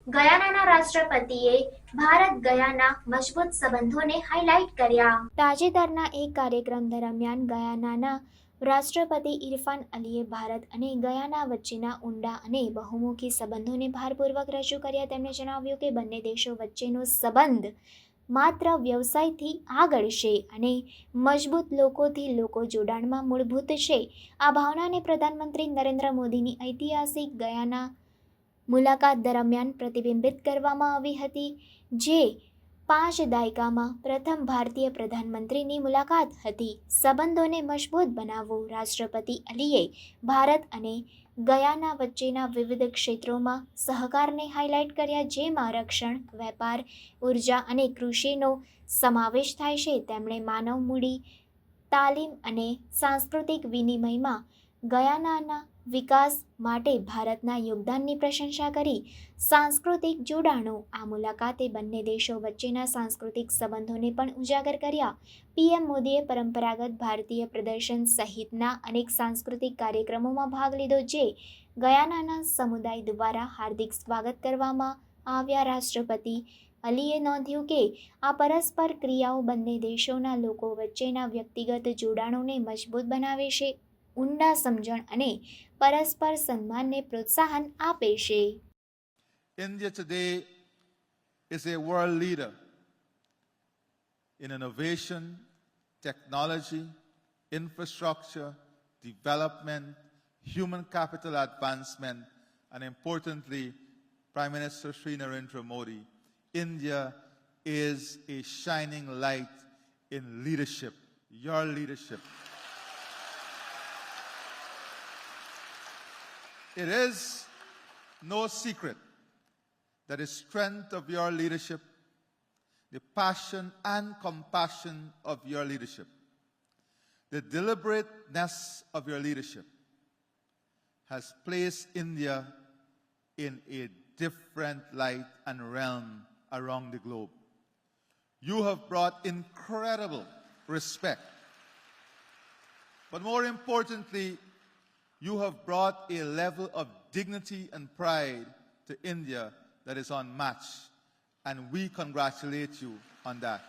ગયાનાના રાષ્ટ્રપતિએ ભારત ગયાના મજબૂત સંબંધોને હાઇલાઇટ કર્યા. તાજેતરના એક કાર્યક્રમ દરમિયાન ગયાનાના રાષ્ટ્રપતિ ઇરફાન અલીએ ભારત અને ગયાના વચ્ચેના ઊંડા અને બહુમુખી સંબંધોને ભારપૂર્વક રજૂ કર્યા. તેમણે જણાવ્યું કે બંને દેશો વચ્ચેનો સંબંધ માત્ર વ્યવસાયથી આગળ છે અને મજબૂત લોકોથી લોકો જોડાણમાં મૂળભૂત છે. આ ભાવનાને પ્રધાનમંત્રી નરેન્દ્ર મોદીની ઐતિહાસિક ગયાના મુલાકાત દરમિયાન પ્રતિબિંબિત કરવામાં આવી હતી, જે 5 દાયકામાં પ્રથમ ભારતીય પ્રધાનમંત્રીની મુલાકાત હતી. સંબંધોને મજબૂત બનાવવું. રાષ્ટ્રપતિ અલીએ ભારત અને ગયાના વચ્ચેના વિવિધ ક્ષેત્રોમાં સહકારને હાઇલાઇટ કર્યા, જેમાં રક્ષણ, વેપાર, ઉર્જા અને કૃષિનો સમાવેશ થાય છે. તેમણે માનવ મૂડી, તાલીમ અને સાંસ્કૃતિક વિનિમયમાં ગયાનાના વિકાસ માટે ભારતના યોગદાનની પ્રશંસા કરી. સાંસ્કૃતિક જોડાણો. આ મુલાકાતે બંને દેશો વચ્ચેના સાંસ્કૃતિક સંબંધોને પણ ઉજાગર કર્યા. પીએમ મોદીએ પરંપરાગત ભારતીય પ્રદર્શન સહિતના અનેક સાંસ્કૃતિક કાર્યક્રમોમાં ભાગ લીધો, જે ગયાનાના સમુદાય દ્વારા હાર્દિક સ્વાગત કરવામાં આવ્યા. રાષ્ટ્રપતિ અલીએ નોંધ્યું કે આ પરસ્પર ક્રિયાઓ બંને દેશોના લોકો વચ્ચેના વ્યક્તિગત જોડાણોને મજબૂત બનાવે છે, ઊંડા સમજણ અને પરસ્પર સન્માનને પ્રોત્સાહન આપે છે. India today is a world leader in innovation, technology, infrastructure, development, human capital advancement, and importantly, Prime Minister Sri Narendra Modi. India is a shining light in leadership, your leadership. It is no secret that the strength of your leadership, the passion and compassion of your leadership, the deliberateness of your leadership has placed India in a different light and realm around the globe. You have brought incredible respect, but more importantly, you have brought a level of dignity and pride to India that is unmatched, and we congratulate you on that.